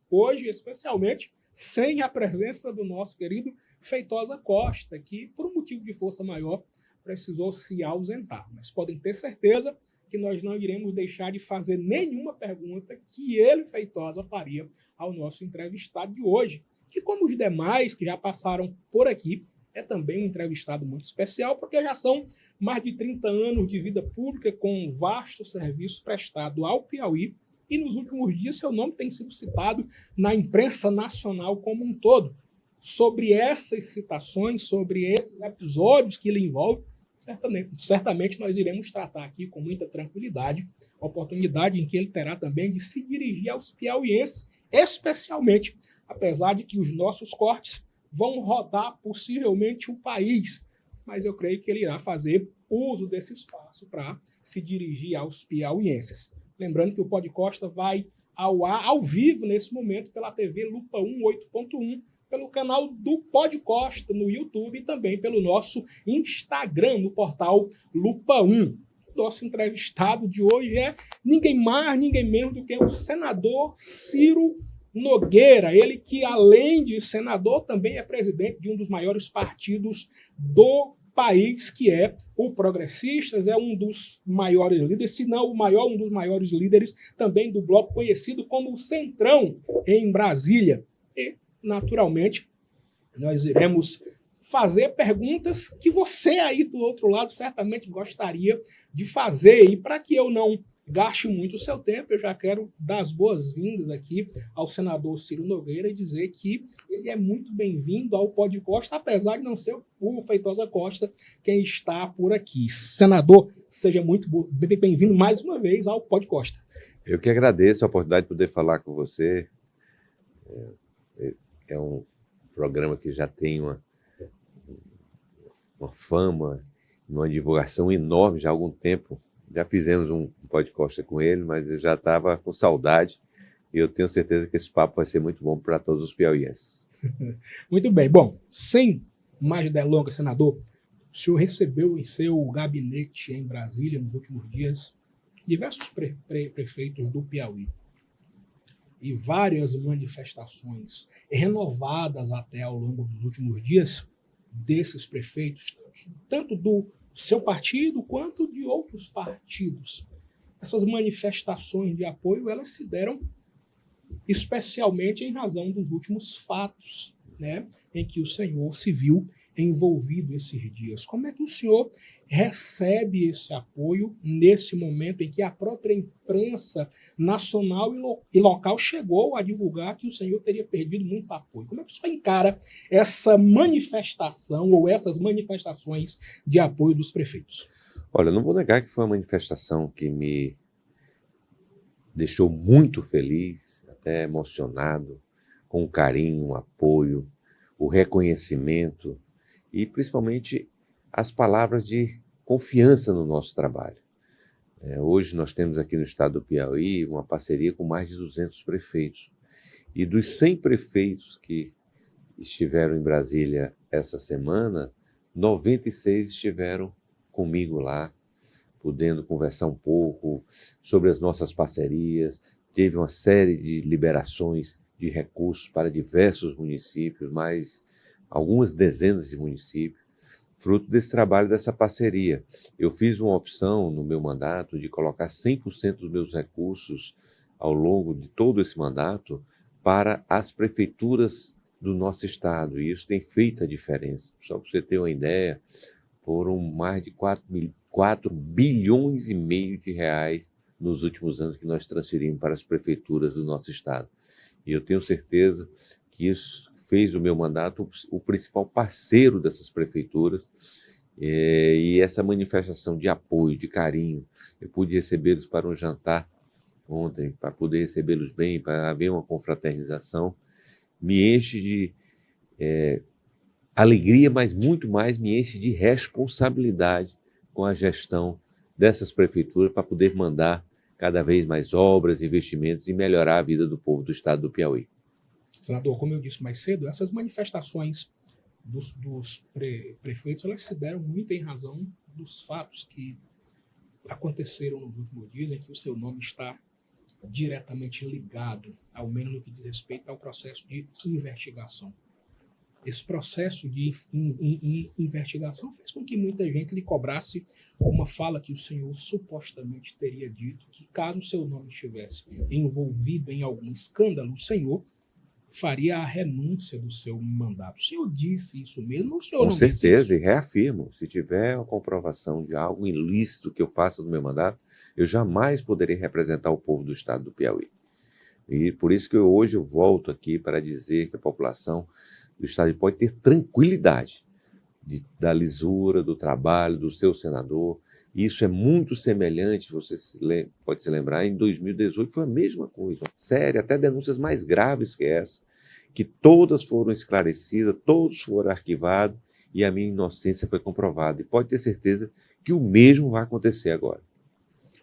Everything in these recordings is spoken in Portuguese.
Hoje, especialmente, sem a presença do nosso querido Feitosa Costa, que, por um motivo de força maior, precisou se ausentar. Mas podem ter certeza que nós não iremos deixar de fazer nenhuma pergunta que ele, Feitosa, faria ao nosso entrevistado de hoje, que, como os demais que já passaram por aqui, é também um entrevistado muito especial, porque já são mais de 30 anos de vida pública com um vasto serviço prestado ao Piauí, e nos últimos dias seu nome tem sido citado na imprensa nacional como um todo. Sobre essas citações, sobre esses episódios que ele envolve, certamente nós iremos tratar aqui com muita tranquilidade, oportunidade em que ele terá também de se dirigir aos piauienses, especialmente, apesar de que os nossos cortes vão rodar possivelmente o país, mas eu creio que ele irá fazer uso desse espaço para se dirigir aos piauienses. Lembrando que o Pod Costa vai ao ar, ao vivo, nesse momento, pela TV Lupa 1 8.1, pelo canal do Pod Costa no YouTube e também pelo nosso Instagram, no portal Lupa 1. Nosso entrevistado de hoje é ninguém mais, ninguém menos do que o senador Ciro Nogueira. Ele que, além de senador, também é presidente de um dos maiores partidos do país, que é o Progressistas, é um dos maiores líderes, se não o maior, um dos maiores líderes também do bloco conhecido como o Centrão em Brasília. E, naturalmente, nós iremos fazer perguntas que você aí do outro lado certamente gostaria de fazer. E para que eu não gaste muito o seu tempo, eu já quero dar as boas-vindas aqui ao senador Ciro Nogueira e dizer que ele é muito bem-vindo ao Pod Costa, apesar de não ser o Feitosa Costa quem está por aqui. Senador, seja muito bem-vindo mais uma vez ao Pod Costa. Eu que agradeço a oportunidade de poder falar com você. É um programa que já tem uma fama, uma divulgação enorme já há algum tempo. Já fizemos um podcast com ele, mas eu já estava com saudade e eu tenho certeza que esse papo vai ser muito bom para todos os piauienses. Muito bem. Bom, sem mais delongas, senador, o senhor recebeu em seu gabinete em Brasília, nos últimos dias, diversos prefeitos do Piauí e várias manifestações renovadas até ao longo dos últimos dias desses prefeitos, tanto do seu partido quanto de outros partidos. Essas manifestações de apoio, elas se deram especialmente em razão dos últimos fatos, né, em que o senhor se viu envolvido esses dias. Como é que o senhor recebe esse apoio nesse momento em que a própria imprensa nacional e local chegou a divulgar que o senhor teria perdido muito apoio? Como é que o senhor encara essa manifestação ou essas manifestações de apoio dos prefeitos? Olha, não vou negar que foi uma manifestação que me deixou muito feliz, até emocionado, com o carinho, o apoio, o reconhecimento e principalmente as palavras de confiança no nosso trabalho. Hoje nós temos aqui no estado do Piauí uma parceria com mais de 200 prefeitos. E dos 100 prefeitos que estiveram em Brasília essa semana, 96 estiveram comigo lá, podendo conversar um pouco sobre as nossas parcerias. Teve uma série de liberações de recursos para diversos municípios, mais algumas dezenas de municípios, fruto desse trabalho, dessa parceria. Eu fiz uma opção no meu mandato de colocar 100% dos meus recursos ao longo de todo esse mandato para as prefeituras do nosso estado, e isso tem feito a diferença. Só para você ter uma ideia, foram mais de 4 bilhões e meio de reais nos últimos anos que nós transferimos para as prefeituras do nosso estado. E eu tenho certeza que isso fez do meu mandato o principal parceiro dessas prefeituras, e essa manifestação de apoio, de carinho, eu pude recebê-los para um jantar ontem, para poder recebê-los bem, para haver uma confraternização, me enche de alegria, mas muito mais me enche de responsabilidade com a gestão dessas prefeituras para poder mandar cada vez mais obras, investimentos e melhorar a vida do povo do estado do Piauí. Senador, como eu disse mais cedo, essas manifestações dos prefeitos, elas se deram muito em razão dos fatos que aconteceram nos últimos dias, em que o seu nome está diretamente ligado, ao menos no que diz respeito ao processo de investigação. Esse processo de investigação fez com que muita gente lhe cobrasse uma fala que o senhor supostamente teria dito, que caso o seu nome estivesse envolvido em algum escândalo, o senhor faria a renúncia do seu mandato. O senhor disse isso mesmo ou o senhor Com não disse certeza, isso? e reafirmo, se tiver a comprovação de algo ilícito que eu faça no meu mandato, eu jamais poderei representar o povo do estado do Piauí. E por isso que hoje eu volto aqui para dizer que a população do estado pode ter tranquilidade da lisura, do trabalho, do seu senador. E isso é muito semelhante, pode se lembrar, em 2018 foi a mesma coisa, séria, até denúncias mais graves que essa, que todas foram esclarecidas, todos foram arquivados e a minha inocência foi comprovada. E pode ter certeza que o mesmo vai acontecer agora.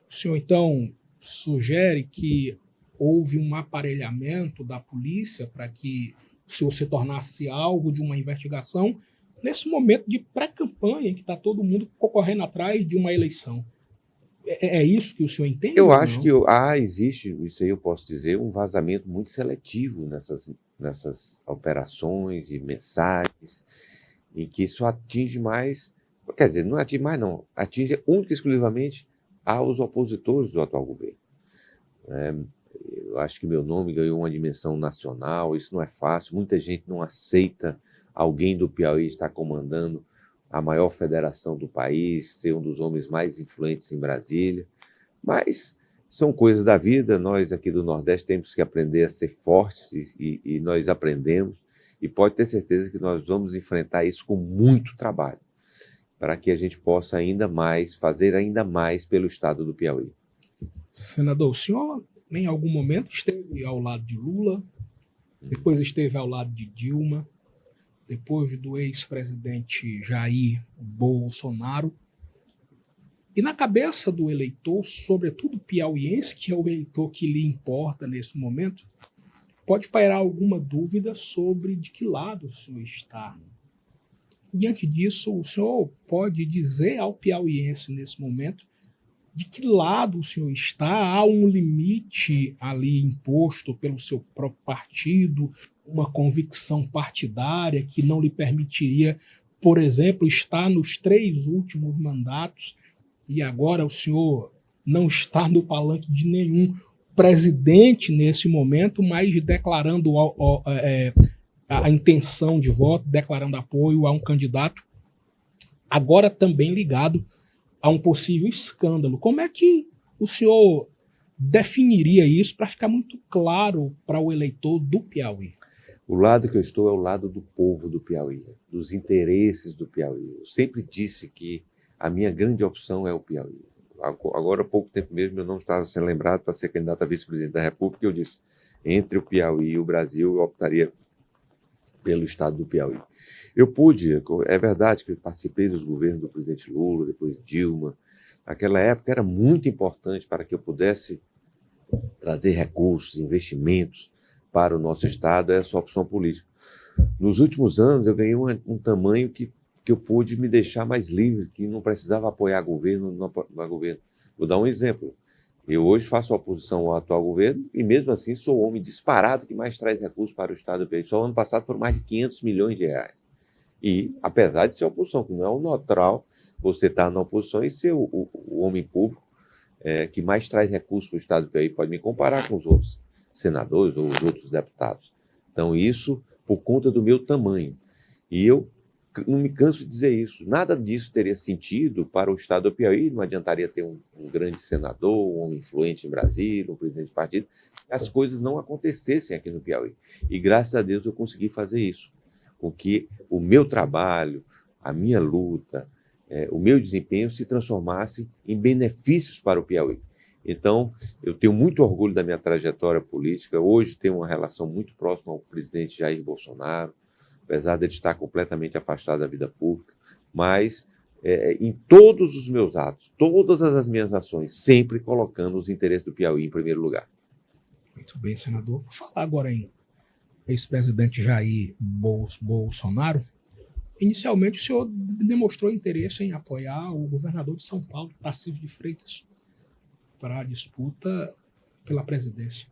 O senhor, então, sugere que houve um aparelhamento da polícia para que o senhor se tornasse alvo de uma investigação nesse momento de pré-campanha, em que está todo mundo concorrendo atrás de uma eleição. É isso que o senhor entende? Eu ou acho não? que existe, isso aí eu posso dizer, um vazamento muito seletivo nessas operações e mensagens, em que isso atinge mais, quer dizer, não atinge mais não, atinge única e exclusivamente aos opositores do atual governo. Eu acho que meu nome ganhou uma dimensão nacional, isso não é fácil, muita gente não aceita alguém do Piauí estar comandando a maior federação do país, ser um dos homens mais influentes em Brasília, mas são coisas da vida, nós aqui do Nordeste temos que aprender a ser fortes e nós aprendemos, e pode ter certeza que nós vamos enfrentar isso com muito trabalho, para que a gente possa ainda mais, fazer ainda mais pelo estado do Piauí. Senador, o senhor em algum momento esteve ao lado de Lula, depois esteve ao lado de Dilma, depois do ex-presidente Jair Bolsonaro. E na cabeça do eleitor, sobretudo piauiense, que é o eleitor que lhe importa nesse momento, pode pairar alguma dúvida sobre de que lado o senhor está. Diante disso, o senhor pode dizer ao piauiense nesse momento de que lado o senhor está? Há um limite ali imposto pelo seu próprio partido, uma convicção partidária que não lhe permitiria, por exemplo, estar nos 3 últimos mandatos, e agora o senhor não está no palanque de nenhum presidente nesse momento, mas declarando a intenção de voto, declarando apoio a um candidato, agora também ligado a um possível escândalo. Como é que o senhor definiria isso para ficar muito claro para o eleitor do Piauí? O lado que eu estou é o lado do povo do Piauí, dos interesses do Piauí. Eu sempre disse que a minha grande opção é o Piauí. Agora, há pouco tempo mesmo, eu não estava sendo lembrado para ser candidato a vice-presidente da República, eu disse, entre o Piauí e o Brasil, eu optaria pelo estado do Piauí. É verdade que eu participei dos governos do presidente Lula, depois Dilma. Naquela época era muito importante para que eu pudesse trazer recursos, investimentos para o nosso estado, essa opção política. Nos últimos anos eu ganhei um tamanho que eu pude me deixar mais livre, que não precisava apoiar governo, não apoiar governo. Vou dar um exemplo. Eu hoje faço oposição ao atual governo e, mesmo assim, sou o homem disparado que mais traz recursos para o estado do Piauí. Só ano passado foram mais de 500 milhões de reais. E, apesar de ser oposição, que não é o natural você estar na oposição e ser o homem público que mais traz recursos para o estado do Piauí, pode me comparar com os outros senadores ou os outros deputados. Então, isso por conta do meu tamanho. E eu não me canso de dizer isso. Nada disso teria sentido para o estado do Piauí, não adiantaria ter um grande senador, um homem influente em Brasília, um presidente de partido, as coisas não acontecessem aqui no Piauí. E, graças a Deus, eu consegui fazer isso. Com que o meu trabalho, a minha luta, o meu desempenho se transformasse em benefícios para o Piauí. Então, eu tenho muito orgulho da minha trajetória política. Hoje tenho uma relação muito próxima ao presidente Jair Bolsonaro, apesar de ele estar completamente afastado da vida pública, mas em todos os meus atos, todas as minhas ações, sempre colocando os interesses do Piauí em primeiro lugar. Muito bem, senador. Vou falar agora em ex-presidente Jair Bolsonaro. Inicialmente, o senhor demonstrou interesse em apoiar o governador de São Paulo, Tarcísio de Freitas, para a disputa pela presidência.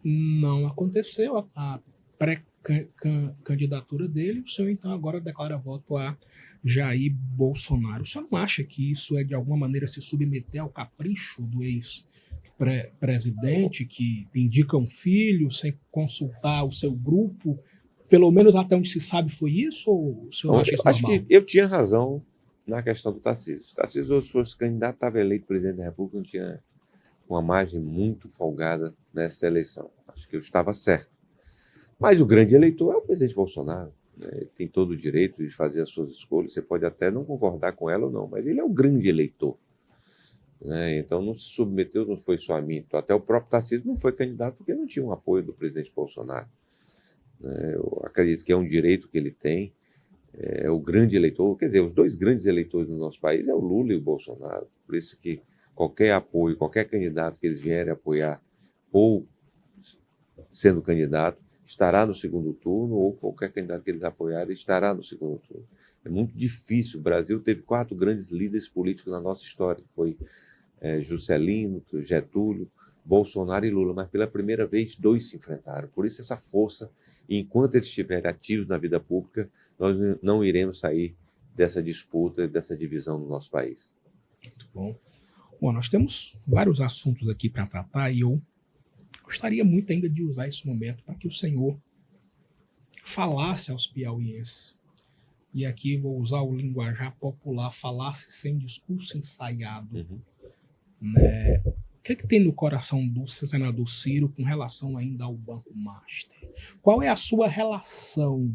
Não aconteceu a pré-candidatura dele, o senhor então agora declara voto a Jair Bolsonaro. O senhor não acha que isso é de alguma maneira se submeter ao capricho do ex-presidente, que indica um filho sem consultar o seu grupo? Pelo menos até onde se sabe foi isso, ou o senhor não acha isso normal? Acho que eu tinha razão na questão do Tarcísio. Tarcísio, se fosse candidato, estava eleito presidente da República, não tinha uma margem muito folgada nessa eleição. Acho que eu estava certo. Mas o grande eleitor é o presidente Bolsonaro. Né? Ele tem todo o direito de fazer as suas escolhas. Você pode até não concordar com ela ou não, mas ele é o grande eleitor. Né? Então não se submeteu, não foi só a mim. Até o próprio Tarcísio não foi candidato porque não tinha um apoio do presidente Bolsonaro. Eu acredito que é um direito que ele tem, é o grande eleitor, quer dizer, os dois grandes eleitores do nosso país é o Lula e o Bolsonaro, por isso que qualquer apoio, qualquer candidato que eles vierem apoiar, ou sendo candidato, estará no segundo turno, ou qualquer candidato que eles apoiarem estará no segundo turno. É muito difícil, o Brasil teve 4 grandes líderes políticos na nossa história, foi Juscelino, Getúlio, Bolsonaro e Lula, mas pela primeira vez 2 se enfrentaram, por isso essa força. E enquanto eles estiverem ativos na vida pública, nós não iremos sair dessa disputa, dessa divisão no nosso país. Muito bom. Bom, nós temos vários assuntos aqui para tratar e eu gostaria muito ainda de usar esse momento para que o senhor falasse aos piauienses. E aqui vou usar o linguajar popular, falasse sem discurso ensaiado. Né? O que tem no coração do senador Ciro com relação ainda ao Banco Master? Qual é a sua relação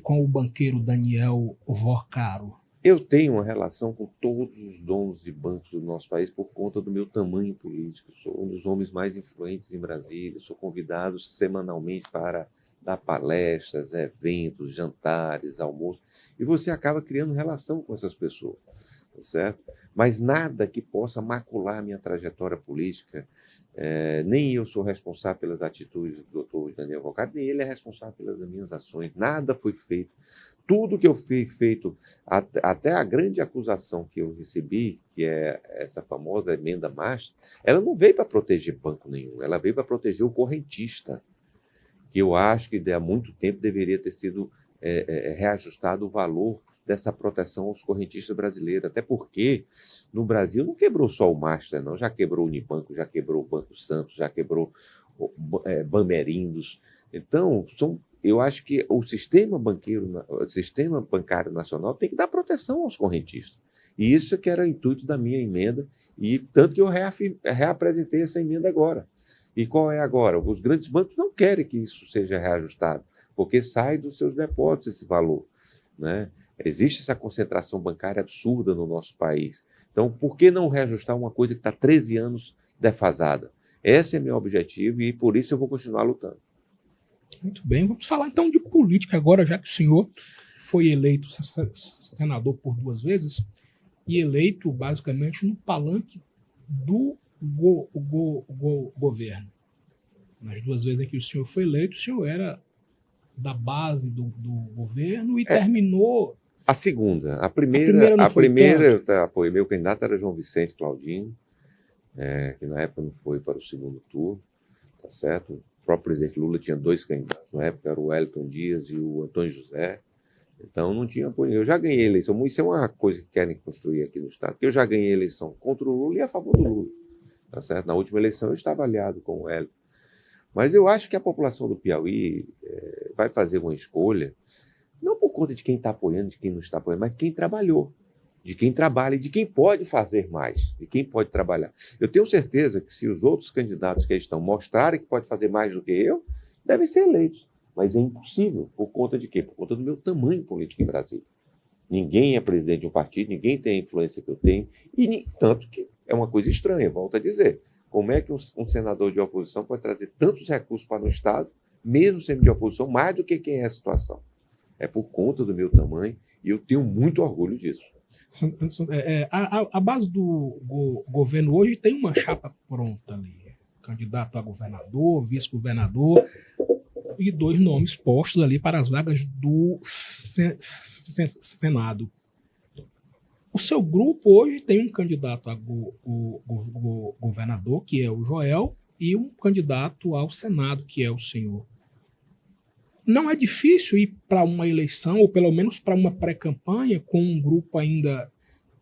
com o banqueiro Daniel Vorcaro? Eu tenho uma relação com todos os donos de bancos do nosso país por conta do meu tamanho político. Sou um dos homens mais influentes em Brasília. Sou convidado semanalmente para dar palestras, eventos, jantares, almoços. E você acaba criando relação com essas pessoas, tá certo? Mas nada que possa macular minha trajetória política. Nem eu sou responsável pelas atitudes do doutor Daniel Vorcaro, nem ele é responsável pelas minhas ações. Nada foi feito. Tudo que eu fiz feito, até a grande acusação que eu recebi, que é essa famosa emenda Master, ela não veio para proteger banco nenhum, ela veio para proteger o correntista, que eu acho que há muito tempo deveria ter sido reajustado o valor dessa proteção aos correntistas brasileiros, até porque no Brasil não quebrou só o Master, não, já quebrou o Unibanco, já quebrou o Banco Santos, já quebrou o Bamerindos. Então, eu acho que o sistema bancário nacional tem que dar proteção aos correntistas. E isso que era o intuito da minha emenda, e tanto que eu reapresentei essa emenda agora. E qual é agora? Os grandes bancos não querem que isso seja reajustado, porque sai dos seus depósitos esse valor, né? Existe essa concentração bancária absurda no nosso país. Então, por que não reajustar uma coisa que está 13 anos defasada? Esse é meu objetivo e por isso eu vou continuar lutando. Muito bem, vamos falar então de política agora, já que o senhor foi eleito senador por 2 vezes e eleito basicamente no palanque do governo. Nas 2 vezes em que o senhor foi eleito, o senhor era da base do governo e terminou... A segunda. A primeira eu apoiei. Meu candidato era João Vicente Claudino, que na época não foi para o segundo turno, tá certo? O próprio presidente Lula tinha 2 candidatos na época, era o Wellington Dias e o Antônio José. Então não tinha apoio. Eu já ganhei a eleição. Isso é uma coisa que querem construir aqui no Estado, que eu já ganhei a eleição contra o Lula e a favor do Lula, tá certo? Na última eleição eu estava aliado com o Wellington. Mas eu acho que a população do Piauí vai fazer uma escolha, não por conta de quem está apoiando, de quem não está apoiando, mas de quem trabalhou, de quem trabalha e de quem pode fazer mais, de quem pode trabalhar. Eu tenho certeza que se os outros candidatos que estão mostrarem que pode fazer mais do que eu, devem ser eleitos. Mas é impossível. Por conta de quê? Por conta do meu tamanho político em Brasília. Ninguém é presidente de um partido, ninguém tem a influência que eu tenho, e tanto que é uma coisa estranha, volto a dizer. Como é que um senador de oposição pode trazer tantos recursos para o Estado, mesmo sendo de oposição, mais do que quem é a situação? É por conta do meu tamanho e eu tenho muito orgulho disso. A base do governo hoje tem uma chapa pronta ali. Candidato a governador, vice-governador e 2 nomes postos ali para as vagas do Senado. O seu grupo hoje tem um candidato a governador, que é o Joel, e um candidato ao Senado, que é o senhor. Não é difícil ir para uma eleição, ou pelo menos para uma pré-campanha, com um grupo ainda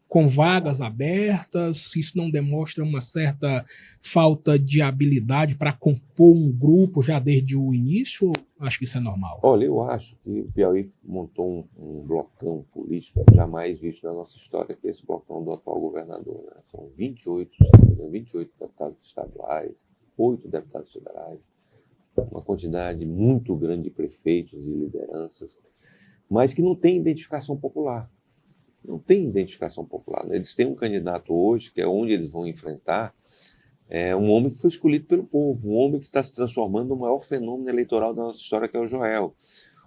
com vagas abertas, se isso não demonstra uma certa falta de habilidade para compor um grupo já desde o início? Acho que isso é normal. Olha, eu acho que o Piauí montou um blocão político jamais visto na nossa história, que é esse blocão do atual governador. Né? São 28 deputados estaduais, 8 deputados federais, uma quantidade muito grande de prefeitos e lideranças, mas que não tem identificação popular. Não tem identificação popular. Eles têm um candidato hoje, que é onde eles vão enfrentar, um homem que foi escolhido pelo povo, um homem que está se transformando no maior fenômeno eleitoral da nossa história, que é o Joel.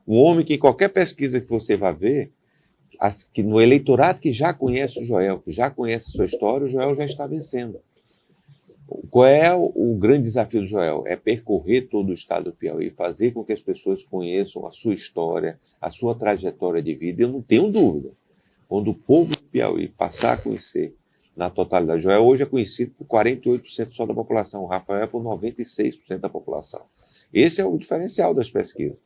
Um homem que, em qualquer pesquisa que você vai ver, que no eleitorado que já conhece o Joel, que já conhece a sua história, o Joel já está vencendo. Qual é o grande desafio do Joel? É percorrer todo o estado do Piauí, fazer com que as pessoas conheçam a sua história, a sua trajetória de vida. Eu não tenho dúvida. Quando o povo do Piauí passar a conhecer na totalidade, Joel hoje é conhecido por 48% só da população, o Rafael é por 96% da população. Esse é o diferencial das pesquisas.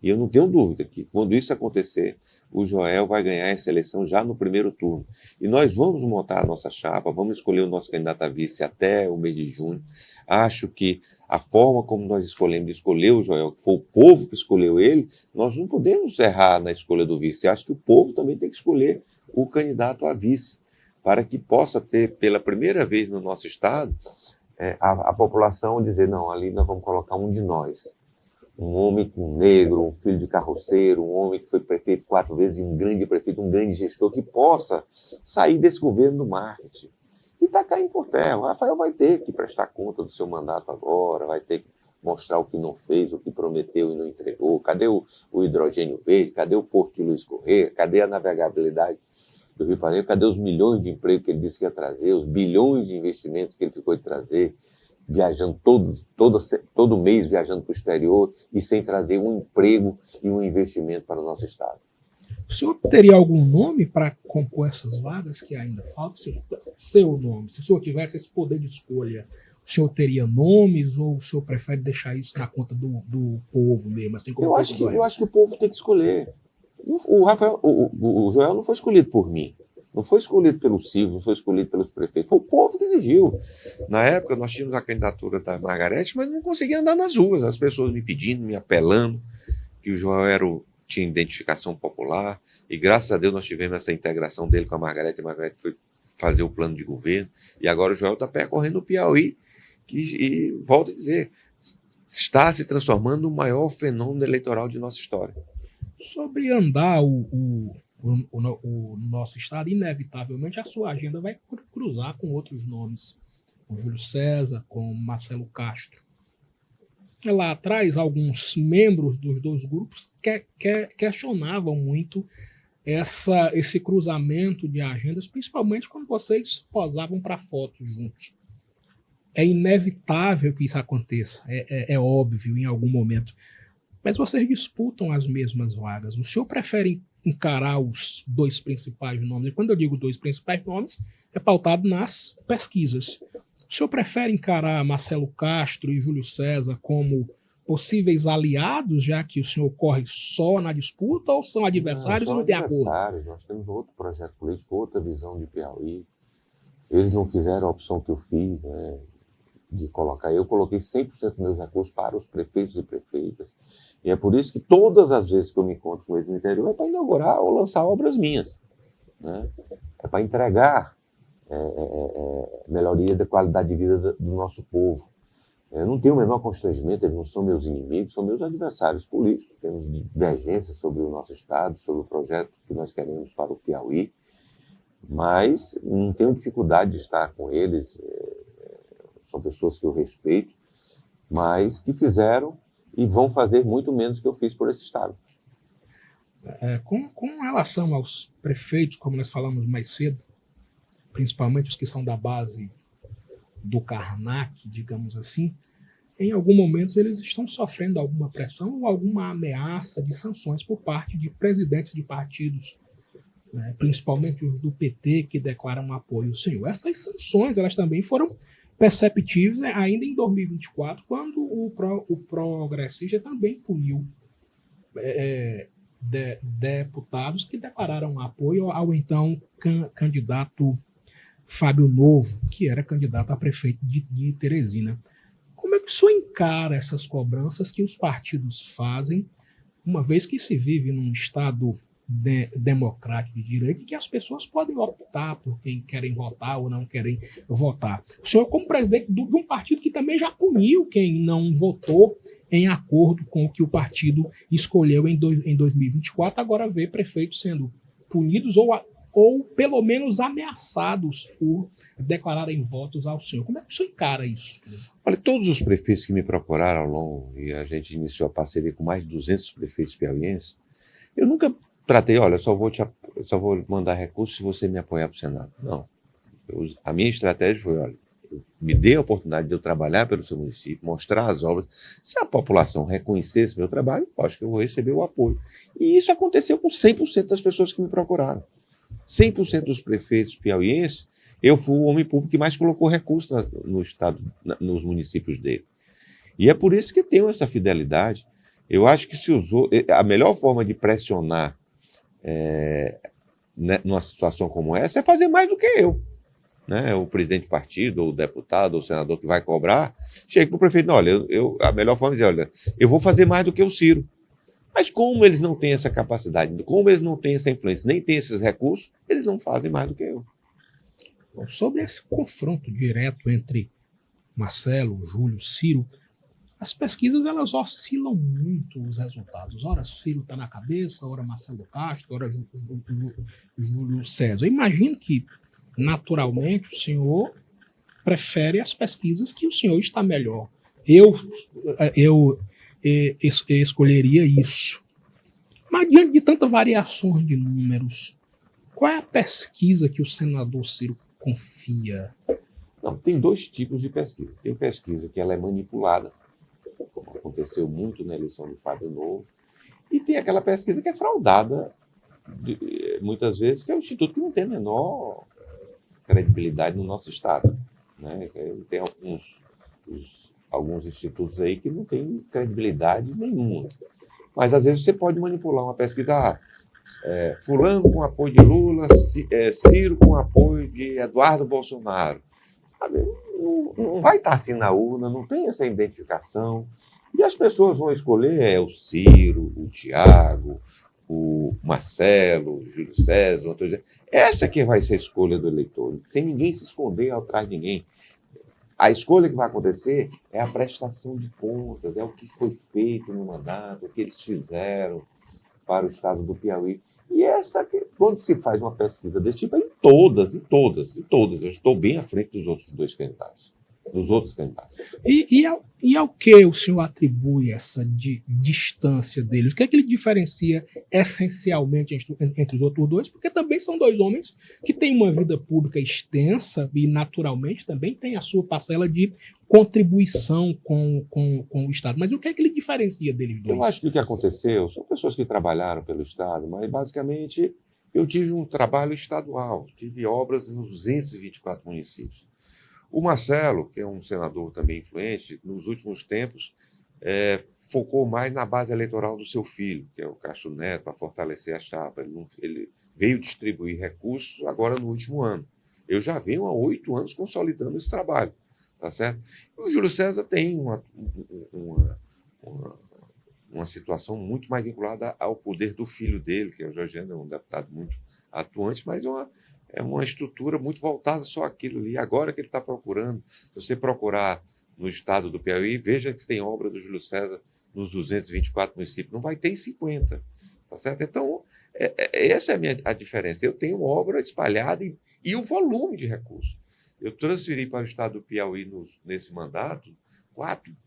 E eu não tenho dúvida que, quando isso acontecer, o Joel vai ganhar essa eleição já no primeiro turno. E nós vamos montar a nossa chapa, vamos escolher o nosso candidato a vice até o mês de junho. Acho que a forma como nós escolhemos de escolher o Joel, que foi o povo que escolheu ele, nós não podemos errar na escolha do vice. Acho que o povo também tem que escolher o candidato a vice, para que possa ter, pela primeira vez no nosso estado, a população dizer, não, ali nós vamos colocar um de nós. Um homem negro, um filho de carroceiro, um homem que foi prefeito 4 vezes, um grande prefeito, um grande gestor, que possa sair desse governo do marketing. E está caindo por terra. O Rafael vai ter que prestar conta do seu mandato agora, vai ter que mostrar o que não fez, o que prometeu e não entregou. Cadê o hidrogênio verde? Cadê o Porto de Luiz Correia? Cadê a navegabilidade do Rio de Janeiro? Cadê os milhões de empregos que ele disse que ia trazer, os bilhões de investimentos que ele ficou de trazer? Viajando todo mês, viajando para o exterior e sem trazer um emprego e um investimento para o nosso estado. O senhor teria algum nome para compor essas vagas que ainda faltam? Seu nome, se o senhor tivesse esse poder de escolha, o senhor teria nomes ou o senhor prefere deixar isso na conta do povo mesmo? Assim como eu acho que o povo tem que escolher. O Joel não foi escolhido por mim. Não foi escolhido pelo Silvio, não foi escolhido pelos prefeitos, foi o povo que exigiu. Na época, nós tínhamos a candidatura da Margarete, mas não conseguia andar nas ruas. As pessoas me pedindo, me apelando, que o Joel tinha identificação popular, e graças a Deus nós tivemos essa integração dele com a Margarete foi fazer o plano de governo, e agora o Joel está percorrendo o Piauí, e volto a dizer, está se transformando no maior fenômeno eleitoral de nossa história. Sobre andar o nosso estado, inevitavelmente a sua agenda vai cruzar com outros nomes, com Júlio César, com Marcelo Castro. Lá atrás, alguns membros dos dois grupos questionavam muito esse cruzamento de agendas, principalmente quando vocês posavam para fotos juntos. É inevitável que isso aconteça, é óbvio em algum momento. Mas vocês disputam as mesmas vagas. O senhor prefere encarar os dois principais nomes? E quando eu digo dois principais nomes, é pautado nas pesquisas. O senhor prefere encarar Marcelo Castro e Júlio César como possíveis aliados, já que o senhor corre só na disputa, ou são adversários e não tem acordo? Nós temos outro projeto político, outra visão de Piauí. Eles não fizeram a opção que eu fiz, né, de colocar. Eu coloquei 100% dos meus recursos para os prefeitos e prefeitas. E é por isso que todas as vezes que eu me encontro com eles no interior é para inaugurar ou lançar obras minhas. Né? É para entregar melhoria da qualidade de vida do nosso povo. Eu não tenho o menor constrangimento, eles não são meus inimigos, são meus adversários políticos. Temos divergências sobre o nosso estado, sobre o projeto que nós queremos para o Piauí, mas não tenho dificuldade de estar com eles. São pessoas que eu respeito, mas que fizeram e vão fazer muito menos que eu fiz por esse estado. Com relação aos prefeitos, como nós falamos mais cedo, principalmente os que são da base do Karnak, digamos assim, em algum momento eles estão sofrendo alguma pressão ou alguma ameaça de sanções por parte de presidentes de partidos né, principalmente os do PT, que declaram apoio ao senhor. Essas sanções elas também foram perceptíveis, né, ainda em 2024, quando o progressista também puniu deputados que declararam apoio ao então candidato Fábio Novo, que era candidato a prefeito de Teresina. Como é que o senhor encara essas cobranças que os partidos fazem, uma vez que se vive num Estado democrático de direito e que as pessoas podem optar por quem querem votar ou não querem votar? O senhor, como presidente de um partido que também já puniu quem não votou em acordo com o que o partido escolheu em 2024, agora vê prefeitos sendo punidos ou pelo menos ameaçados por declararem votos ao senhor. Como é que o senhor encara isso? Olha, todos os prefeitos que me procuraram ao longo, e a gente iniciou a parceria com mais de 200 prefeitos piauienses, eu nunca tratei, olha, só vou mandar recurso se você me apoiar para o Senado. Não. A minha estratégia foi, olha, me dê a oportunidade de eu trabalhar pelo seu município, mostrar as obras. Se a população reconhecesse meu trabalho, acho que eu vou receber o apoio. E isso aconteceu com 100% das pessoas que me procuraram. 100% dos prefeitos piauienses, eu fui o homem público que mais colocou recursos no estado, nos municípios dele. E é por isso que tenho essa fidelidade. Eu acho que a melhor forma de pressionar numa situação como essa é fazer mais do que eu. Né? O presidente de partido, ou o deputado, ou o senador que vai cobrar, chega para o prefeito, olha, a melhor forma é dizer, olha, eu vou fazer mais do que o Ciro. Mas como eles não têm essa capacidade, como eles não têm essa influência, nem têm esses recursos, eles não fazem mais do que eu. Sobre esse confronto direto entre Marcelo, Júlio, Ciro, as pesquisas elas oscilam muito os resultados. Ora Ciro está na cabeça, ora Marcelo Castro, ora Júlio César. Eu imagino que, naturalmente, o senhor prefere as pesquisas que o senhor está melhor. Eu escolheria isso. Mas diante de tantas variações de números, qual é a pesquisa que o senador Ciro confia? Não, tem dois tipos de pesquisa. Tem pesquisa que ela é manipulada, como aconteceu muito na eleição do Fábio Novo, e tem aquela pesquisa que é fraudada, muitas vezes, que é um instituto que não tem a menor credibilidade no nosso estado. Né? Tem alguns institutos aí que não têm credibilidade nenhuma. Mas, às vezes, você pode manipular uma pesquisa, fulano com apoio de Lula, Ciro com apoio de Eduardo Bolsonaro. Sabe? Não vai estar assim na urna, não tem essa identificação. E as pessoas vão escolher o Ciro, o Tiago, o Marcelo, o Júlio César. Essa que vai ser a escolha do eleitor, sem ninguém se esconder atrás de ninguém. A escolha que vai acontecer é a prestação de contas, é o que foi feito no mandato, o que eles fizeram para o estado do Piauí. E quando se faz uma pesquisa desse tipo, é em todas. Eu estou bem à frente dos outros dois candidatos. Dos outros candidatos. E ao que o senhor atribui essa distância deles? O que é que ele diferencia essencialmente entre os outros dois? Porque também são dois homens que têm uma vida pública extensa e, naturalmente, também têm a sua parcela de contribuição com o Estado. Mas o que é que ele diferencia deles dois? Eu acho que o que aconteceu são pessoas que trabalharam pelo Estado, mas, basicamente, eu tive um trabalho estadual, tive obras nos 224 municípios. O Marcelo, que é um senador também influente, nos últimos tempos, focou mais na base eleitoral do seu filho, que é o Castro Neto, para fortalecer a chapa. Ele veio distribuir recursos agora no último ano. Eu já venho há 8 anos consolidando esse trabalho, tá certo? O Júlio César tem uma situação muito mais vinculada ao poder do filho dele, que é o Jorgiano, é um deputado muito atuante, mas é uma estrutura muito voltada só àquilo ali. Agora que ele está procurando, se você procurar no estado do Piauí, veja que tem obra do Júlio César nos 224 municípios. Não vai ter em 50, tá certo? Então, essa é a diferença. Eu tenho obra espalhada e o volume de recursos. Eu transferi para o estado do Piauí nesse mandato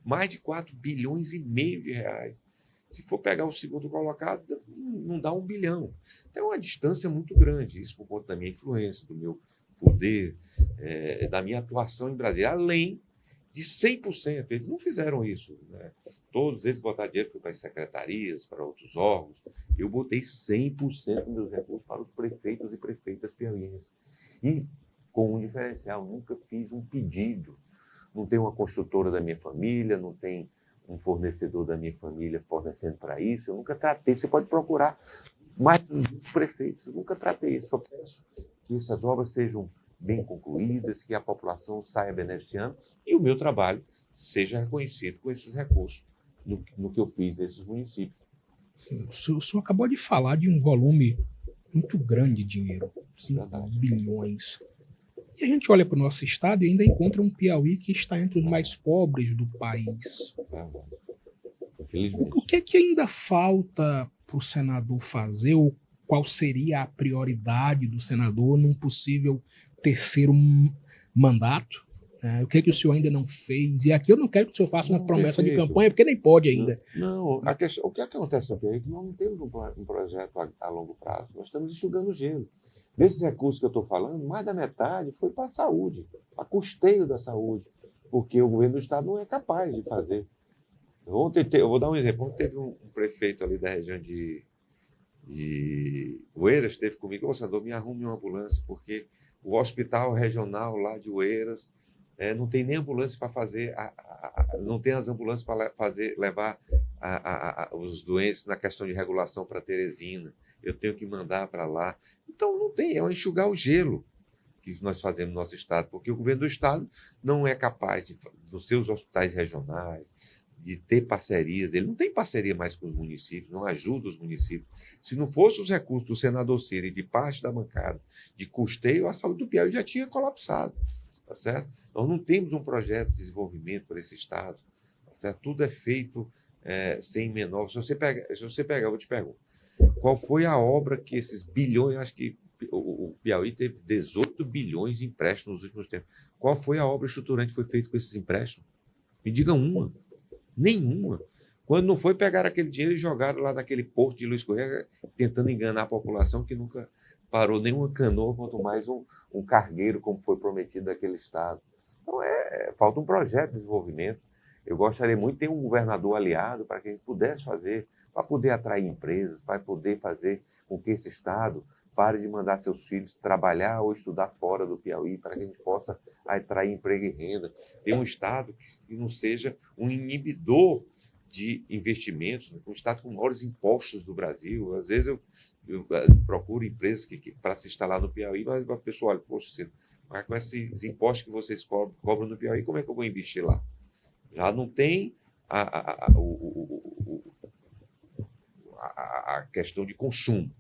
mais de 4,5 bilhões de reais. Se for pegar o segundo colocado, não dá 1 bilhão. Então, é uma distância muito grande. Isso por conta da minha influência, do meu poder, da minha atuação em Brasília. Além de 100%. Eles não fizeram isso, né? Todos eles botaram dinheiro para as secretarias, para outros órgãos. Eu botei 100% dos meus recursos para os prefeitos e prefeitas piauienses. E com um diferencial, nunca fiz um pedido. Não tem uma construtora da minha família, não tem um fornecedor da minha família fornecendo para isso. Eu nunca tratei. Você pode procurar mais dos prefeitos. Eu nunca tratei isso. Só peço que essas obras sejam bem concluídas, que a população saia beneficiando e o meu trabalho seja reconhecido com esses recursos no que eu fiz nesses municípios. O senhor acabou de falar de um volume muito grande de dinheiro, 5 bilhões. E a gente olha para o nosso estado e ainda encontra um Piauí que está entre os mais pobres do país. Infelizmente. O que é que ainda falta para o senador fazer, ou qual seria a prioridade do senador num possível terceiro mandato? O que é que o senhor ainda não fez? E aqui eu não quero que o senhor faça uma promessa de campanha, porque nem pode ainda. Não, o que acontece no Piauí é que nós não temos um projeto a longo prazo. Nós estamos enxugando gelo. Desses recursos que eu estou falando, mais da metade foi para a saúde, a custeio da saúde, porque o governo do estado não é capaz de fazer. Ontem, eu vou dar um exemplo. Ontem teve um prefeito ali da região de Oeiras, esteve comigo: "Ô, senador, me arrume uma ambulância, porque o hospital regional lá de Oeiras não tem nem ambulância para fazer, não tem as ambulâncias para levar os doentes na questão de regulação para Teresina. Eu tenho que mandar para lá." Então, não tem, é enxugar o gelo que nós fazemos no nosso estado, porque o governo do estado não é capaz, nos seus hospitais regionais, de ter parcerias. Ele não tem parceria mais com os municípios, não ajuda os municípios. Se não fosse os recursos do senador Ciro e de parte da bancada de custeio, a saúde do Piauí já tinha colapsado, tá certo? Nós não temos um projeto de desenvolvimento para esse estado, tá certo? Tudo é feito sem menor. Se você pegar, eu vou te perguntar, qual foi a obra que esses bilhões, acho que o Piauí teve 18 bilhões de empréstimos nos últimos tempos. Qual foi a obra estruturante que foi feita com esses empréstimos? Me diga uma. Nenhuma. Quando não foi, pegar aquele dinheiro e jogaram lá naquele porto de Luiz Correia, tentando enganar a população, que nunca parou nenhuma canoa, quanto mais um cargueiro, como foi prometido daquele estado. Então, falta um projeto de desenvolvimento. Eu gostaria muito de ter um governador aliado para que a gente pudesse fazer, para poder atrair empresas, para poder fazer com que esse estado pare de mandar seus filhos trabalhar ou estudar fora do Piauí, para que a gente possa atrair emprego e renda. Ter um estado que não seja um inibidor de investimentos, um estado com maiores impostos do Brasil. Às vezes eu procuro empresas para se instalar no Piauí, mas a pessoa olha: "Poxa, mas com esses impostos que vocês cobram no Piauí, como é que eu vou investir lá?" Já não tem a questão de consumo,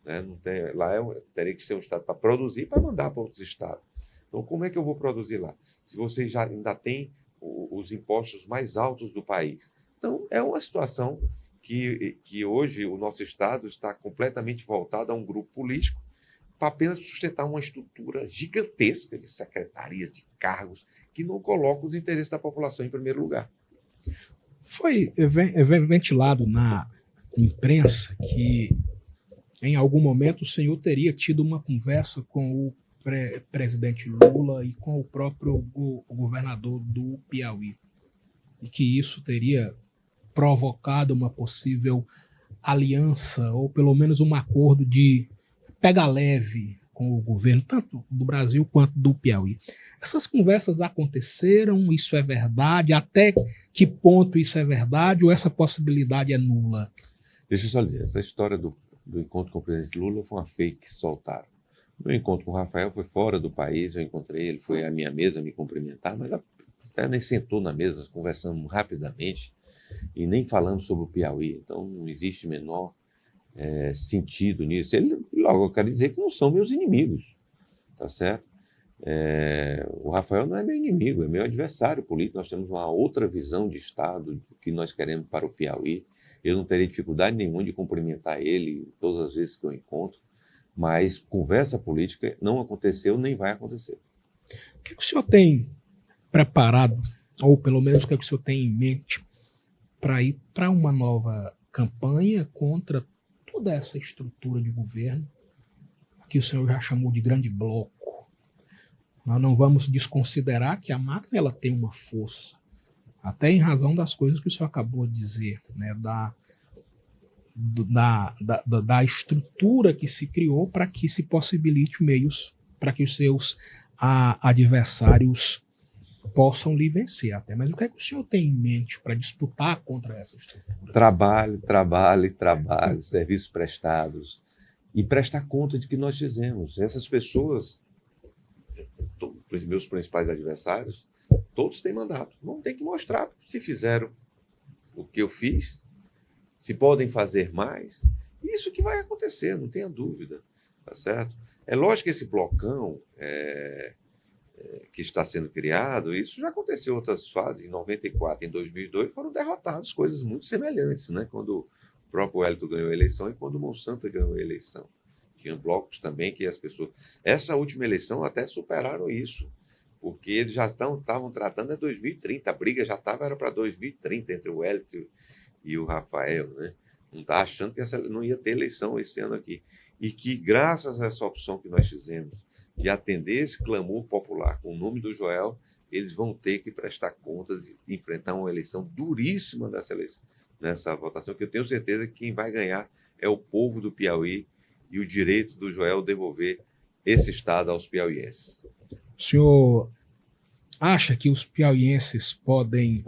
né? Não tem, lá teria que ser um estado para produzir, para mandar para outros estados. Então, como é que eu vou produzir lá, se você já ainda tem os impostos mais altos do país? Então, é uma situação que hoje o nosso estado está completamente voltado a um grupo político para apenas sustentar uma estrutura gigantesca de secretarias, de cargos, que não coloca os interesses da população em primeiro lugar. Foi ventilado na imprensa que em algum momento o senhor teria tido uma conversa com o presidente Lula e com o próprio governador do Piauí, e que isso teria provocado uma possível aliança, ou pelo menos um acordo de pega leve com o governo, tanto do Brasil quanto do Piauí. Essas conversas aconteceram? Isso é verdade? Até que ponto isso é verdade, ou essa possibilidade é nula? Deixa eu só dizer, essa história do encontro com o presidente Lula foi uma fake que soltaram. O meu encontro com o Rafael foi fora do país, eu encontrei ele, foi à minha mesa me cumprimentar, mas até nem sentou na mesa, nós conversamos rapidamente e nem falamos sobre o Piauí. Então não existe menor sentido nisso. Logo, eu quero dizer que não são meus inimigos, tá certo? O Rafael não é meu inimigo, é meu adversário político. Nós temos uma outra visão de Estado do que nós queremos para o Piauí. Eu não terei dificuldade nenhuma de cumprimentar ele todas as vezes que eu encontro, mas conversa política não aconteceu nem vai acontecer. O que o senhor tem preparado, ou pelo menos o que o senhor tem em mente, para ir para uma nova campanha contra toda essa estrutura de governo que o senhor já chamou de grande bloco? Nós não vamos desconsiderar que a máquina ela tem uma força, até em razão das coisas que o senhor acabou de dizer, né, da estrutura que se criou para que se possibilite meios para que os seus adversários possam lhe vencer até. Mas o que é que o senhor tem em mente para disputar contra essa estrutura? Trabalho, trabalho, trabalho, serviços prestados e prestar conta de que nós fizemos. Essas pessoas, os meus principais adversários, todos têm mandato. Não tem que mostrar se fizeram o que eu fiz, se podem fazer mais. Isso que vai acontecer, não tenha dúvida, tá certo? É lógico que esse blocão que está sendo criado, isso já aconteceu em outras fases, em 94, em 2002, foram derrotados coisas muito semelhantes, né? Quando o próprio Wellington ganhou a eleição e quando o Monsanto ganhou a eleição. Tinham blocos também que as pessoas... Essa última eleição até superaram isso, porque eles já estavam tratando de 2030, a briga já era para 2030 entre o Wellington e o Rafael, né? Não está achando que não ia ter eleição esse ano aqui. E que, graças a essa opção que nós fizemos, de atender esse clamor popular com o nome do Joel, eles vão ter que prestar contas e enfrentar uma eleição duríssima nessa votação, que eu tenho certeza que quem vai ganhar é o povo do Piauí e o direito do Joel devolver esse estado aos piauienses. O senhor acha que os piauienses podem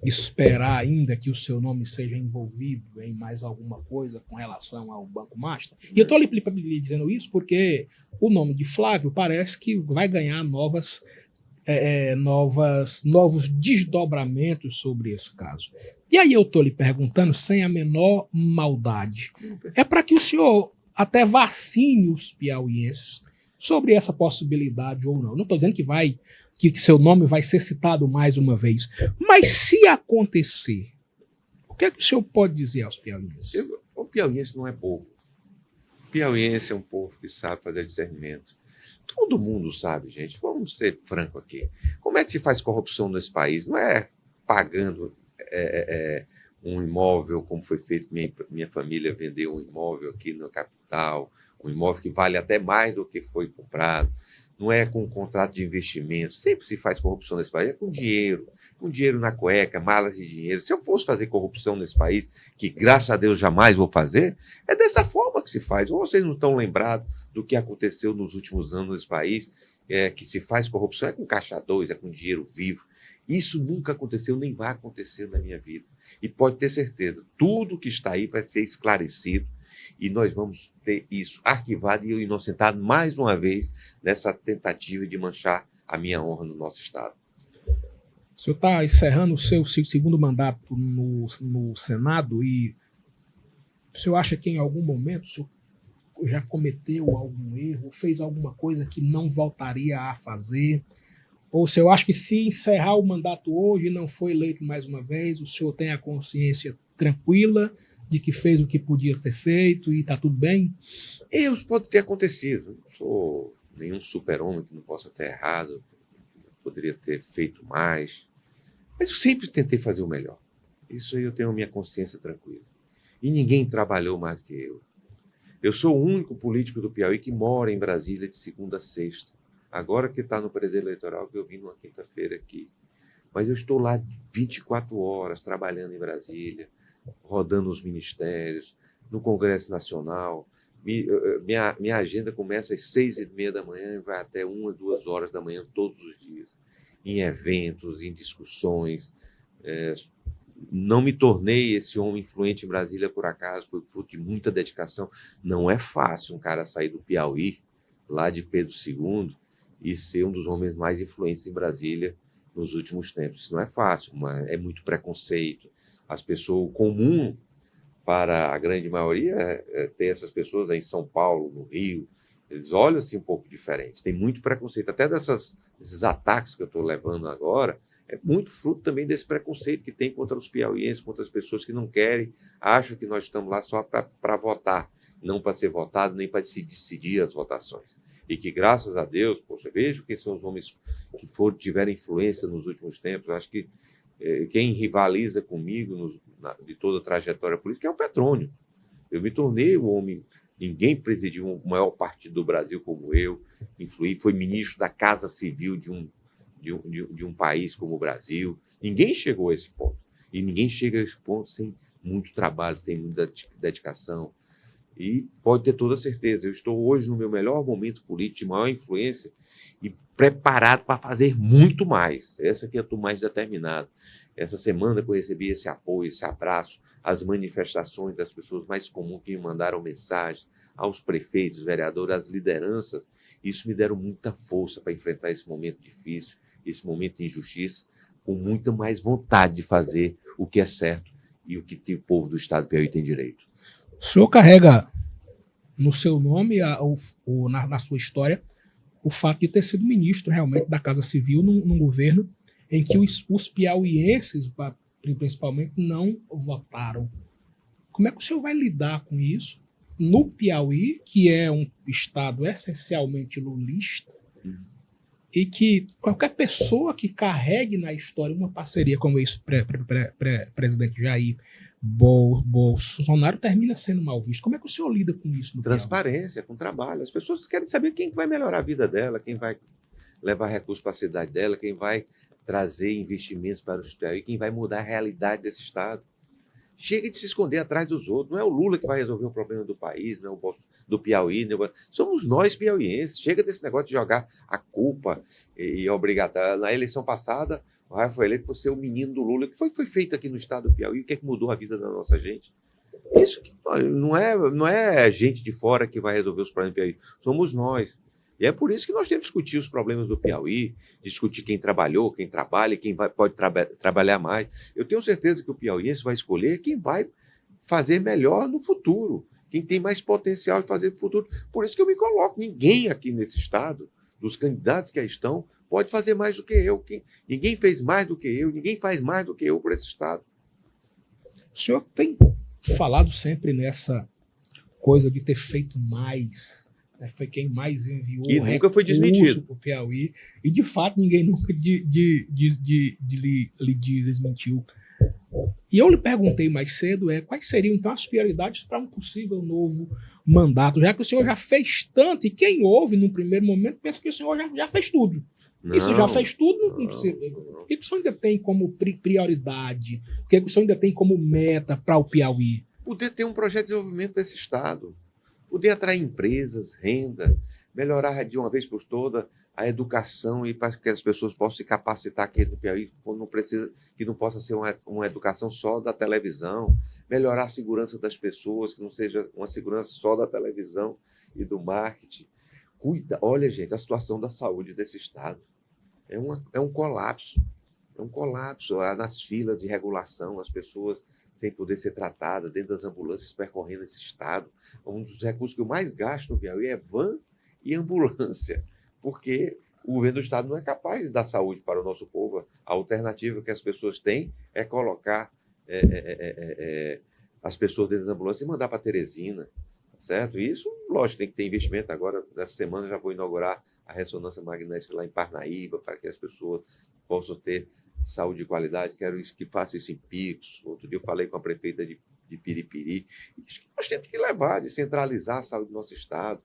esperar ainda que o seu nome seja envolvido em mais alguma coisa com relação ao Banco Master? E eu estou lhe dizendo isso porque o nome de Flávio parece que vai ganhar novos desdobramentos sobre esse caso. E aí eu estou lhe perguntando sem a menor maldade. É para que o senhor até vacine os piauienses sobre essa possibilidade ou não. Não estou dizendo que seu nome vai ser citado mais uma vez. Mas se acontecer, o que é que o senhor pode dizer aos piauienses? O piauiense não é povo. O piauiense é um povo que sabe fazer discernimento. Todo mundo sabe, gente. Vamos ser franco aqui. Como é que se faz corrupção nesse país? Não é pagando um imóvel, como foi feito. Minha família vendeu um imóvel aqui na capital, um imóvel que vale até mais do que foi comprado. Não é com um contrato de investimento. Sempre se faz corrupção nesse país, é com dinheiro na cueca, malas de dinheiro. Se eu fosse fazer corrupção nesse país, que graças a Deus jamais vou fazer, é dessa forma que se faz. Ou vocês não estão lembrados do que aconteceu nos últimos anos nesse país, que se faz corrupção é com caixa 2, é com dinheiro vivo. Isso nunca aconteceu, nem vai acontecer na minha vida. E pode ter certeza, tudo que está aí vai ser esclarecido e nós vamos ter isso arquivado e eu inocentado mais uma vez nessa tentativa de manchar a minha honra no nosso Estado. O senhor está encerrando o seu segundo mandato no Senado e o senhor acha que em algum momento o senhor já cometeu algum erro, fez alguma coisa que não voltaria a fazer? Ou o senhor acha que se encerrar o mandato hoje e não foi eleito mais uma vez, o senhor tem a consciência tranquila de que fez o que podia ser feito e está tudo bem? Erros podem ter acontecido. Não sou nenhum super-homem que não possa ter errado. Poderia ter feito mais. Mas eu sempre tentei fazer o melhor. Isso aí eu tenho a minha consciência tranquila. E ninguém trabalhou mais do que eu. Eu sou o único político do Piauí que mora em Brasília de segunda a sexta. Agora que está no período eleitoral, que eu vim numa quinta-feira aqui. Mas eu estou lá 24 horas trabalhando em Brasília, rodando os ministérios, no Congresso Nacional. Minha agenda começa às 6h30 da manhã e vai até 1, 2 horas da manhã todos os dias. Em eventos, em discussões. Não me tornei esse homem influente em Brasília por acaso, foi fruto de muita dedicação. Não é fácil um cara sair do Piauí, lá de Pedro II, e ser um dos homens mais influentes em Brasília nos últimos tempos. Isso não é fácil, é muito preconceito. As pessoas, o comum para a grande maioria ter essas pessoas aí em São Paulo, no Rio, eles olham assim um pouco diferente. Tem muito preconceito, até desses ataques que eu estou levando agora, é muito fruto também desse preconceito que tem contra os piauienses, contra as pessoas que não querem, acham que nós estamos lá só para votar, não para ser votado, nem para se decidir as votações. E que, graças a Deus, poxa, vejo quem são os homens que tiveram influência nos últimos tempos. Eu acho que quem rivaliza comigo de toda a trajetória política é o Petrônio. Eu me tornei o homem Ninguém presidiu o maior partido do Brasil como eu, influí, foi ministro da Casa Civil de um país como o Brasil. Ninguém chegou a esse ponto. E ninguém chega a esse ponto sem muito trabalho, sem muita dedicação. E pode ter toda certeza, eu estou hoje no meu melhor momento político, de maior influência, e preparado para fazer muito mais. Essa aqui eu estou mais determinado. Essa semana que eu recebi esse apoio, esse abraço, as manifestações das pessoas mais comuns que me mandaram mensagem, aos prefeitos, vereadores, às lideranças, isso me deram muita força para enfrentar esse momento difícil, esse momento de injustiça, com muita mais vontade de fazer o que é certo e o que o povo do estado do Piauí tem direito. O senhor carrega no seu nome, na sua história, o fato de ter sido ministro realmente da Casa Civil num governo em que os piauienses, principalmente, não votaram. Como é que o senhor vai lidar com isso no Piauí, que é um estado essencialmente lulista, e que qualquer pessoa que carregue na história uma parceria como esse presidente Jair Bolsonaro termina sendo mal visto? Como é que o senhor lida com isso no Transparência, com trabalho. As pessoas querem saber quem vai melhorar a vida dela, quem vai levar recursos para a cidade dela, quem vai trazer investimentos para o Piauí, quem vai mudar a realidade desse estado. Chega de se esconder atrás dos outros. Não é o Lula que vai resolver o problema do país, não é o do Piauí. Somos nós piauienses. Chega desse negócio de jogar a culpa e obrigar. Na eleição passada, o Rafael foi eleito por ser o menino do Lula. O que foi feito aqui no estado do Piauí? O que é que mudou a vida da nossa gente? Isso não é gente de fora que vai resolver os problemas do Piauí. Somos nós. E é por isso que nós temos que discutir os problemas do Piauí, discutir quem trabalhou, quem trabalha, quem pode trabalhar mais. Eu tenho certeza que o piauiense vai escolher quem vai fazer melhor no futuro, quem tem mais potencial de fazer no futuro. Por isso que eu me coloco. Ninguém aqui nesse estado, dos candidatos que aí estão, pode fazer mais do que eu. Ninguém fez mais do que eu, ninguém faz mais do que eu por esse estado. O senhor tem falado sempre nessa coisa de ter feito mais. Foi quem mais enviou e nunca foi desmentido para o Piauí. E, de fato, ninguém nunca lhe desmentiu. E eu lhe perguntei mais cedo quais seriam, então, as prioridades para um possível novo mandato, já que o senhor já fez tanto, e quem ouve, num primeiro momento, pensa que o senhor já fez tudo. E se já fez tudo, não precisa. O que o senhor ainda tem como prioridade? O que o senhor ainda tem como meta para o Piauí? Poder ter um projeto de desenvolvimento para esse estado. Poder atrair empresas, renda, melhorar de uma vez por todas a educação e para que as pessoas possam se capacitar aqui no Piauí, que não possa ser uma educação só da televisão, melhorar a segurança das pessoas, que não seja uma segurança só da televisão e do marketing. Olha, gente, a situação da saúde desse estado é um colapso. É um colapso nas filas de regulação, as pessoas sem poder ser tratadas, dentro das ambulâncias percorrendo esse estado. Um dos recursos que eu mais gasto no Piauí é van e ambulância, porque o governo do estado não é capaz de dar saúde para o nosso povo. A alternativa que as pessoas têm é colocar as pessoas dentro das ambulâncias e mandar para Teresina, certo? E isso, lógico, tem que ter investimento. Agora, nessa semana, já vou inaugurar a ressonância magnética lá em Parnaíba, para que as pessoas possam ter saúde de qualidade. Quero que faça isso em Picos. Outro dia eu falei com a prefeita de Piripiri. Isso que nós temos que levar, descentralizar a saúde do nosso estado.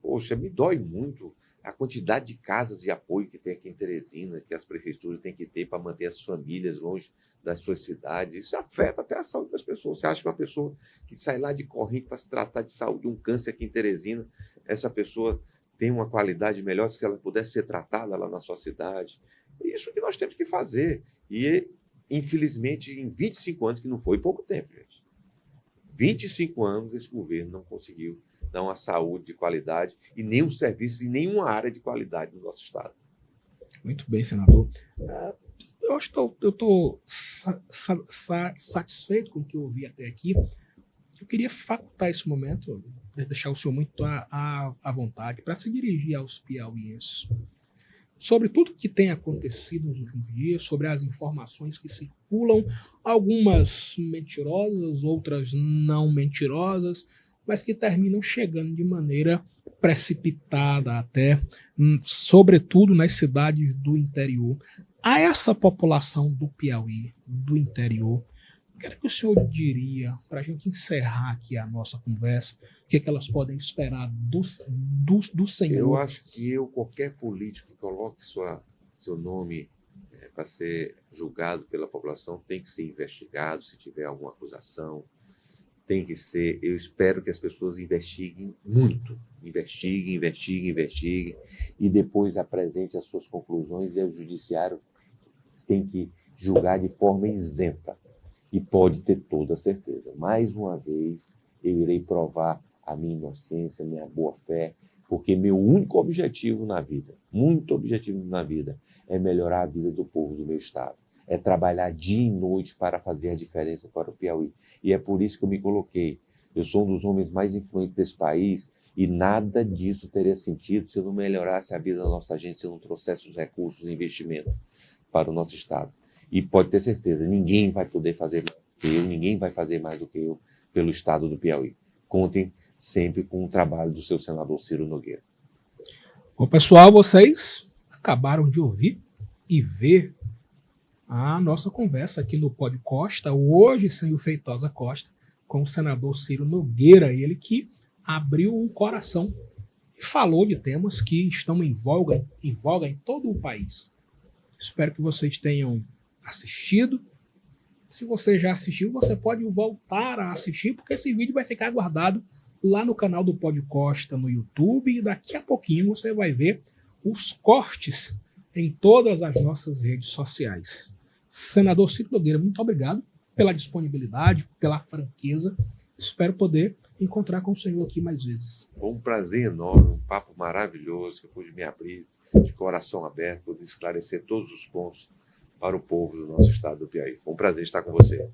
Poxa, me dói muito a quantidade de casas de apoio que tem aqui em Teresina, que as prefeituras têm que ter para manter as famílias longe das suas cidades. Isso afeta até a saúde das pessoas. Você acha que uma pessoa que sai lá de Corrente para se tratar de saúde, de um câncer aqui em Teresina, essa pessoa tem uma qualidade melhor do que se ela pudesse ser tratada lá na sua cidade? É isso que nós temos que fazer. E, infelizmente, em 25 anos, que não foi pouco tempo, gente. 25 anos esse governo não conseguiu dar uma saúde de qualidade e nenhum serviço e nenhuma área de qualidade no nosso estado. Muito bem, senador. Eu acho que eu estou satisfeito com o que eu ouvi até aqui. Eu queria facultar esse momento, deixar o senhor muito à vontade, para se dirigir aos piauienses sobre tudo que tem acontecido nos últimos dias, sobre as informações que circulam, algumas mentirosas, outras não mentirosas, mas que terminam chegando de maneira precipitada até, sobretudo nas cidades do interior. A essa população do Piauí, do interior, O que era que o senhor diria para a gente encerrar aqui a nossa conversa? O que é que elas podem esperar do senhor? Eu acho que qualquer político que coloque seu nome para ser julgado pela população tem que ser investigado, se tiver alguma acusação. Tem que ser, eu espero que as pessoas investiguem muito, investiguem, e depois apresentem as suas conclusões, e o judiciário tem que julgar de forma isenta, e pode ter toda a certeza. Mais uma vez, eu irei provar a minha inocência, a minha boa-fé, porque meu único objetivo na vida, é melhorar a vida do povo do meu estado. É trabalhar dia e noite para fazer a diferença para o Piauí. E é por isso que eu me coloquei. Eu sou um dos homens mais influentes desse país e nada disso teria sentido se eu não melhorasse a vida da nossa gente, se eu não trouxesse os recursos e investimento para o nosso estado. E pode ter certeza, ninguém vai poder fazer mais do que eu, ninguém vai fazer mais do que eu pelo estado do Piauí. Contem sempre com o trabalho do seu senador Ciro Nogueira. Bom, pessoal, vocês acabaram de ouvir e ver a nossa conversa aqui no Pod Costa, hoje sem o Feitosa Costa, com o senador Ciro Nogueira, ele que abriu o coração e falou de temas que estão em voga em todo o país. Espero que vocês tenham assistido. Se você já assistiu, você pode voltar a assistir, porque esse vídeo vai ficar guardado lá no canal do Pod Costa no YouTube, e daqui a pouquinho você vai ver os cortes em todas as nossas redes sociais. Senador Ciro Nogueira, muito obrigado pela disponibilidade, pela franqueza. Espero poder encontrar com o senhor aqui mais vezes. Foi um prazer enorme, um papo maravilhoso, que eu pude me abrir de coração aberto, pude esclarecer todos os pontos para o povo do nosso estado do Piauí. Foi um prazer estar com você.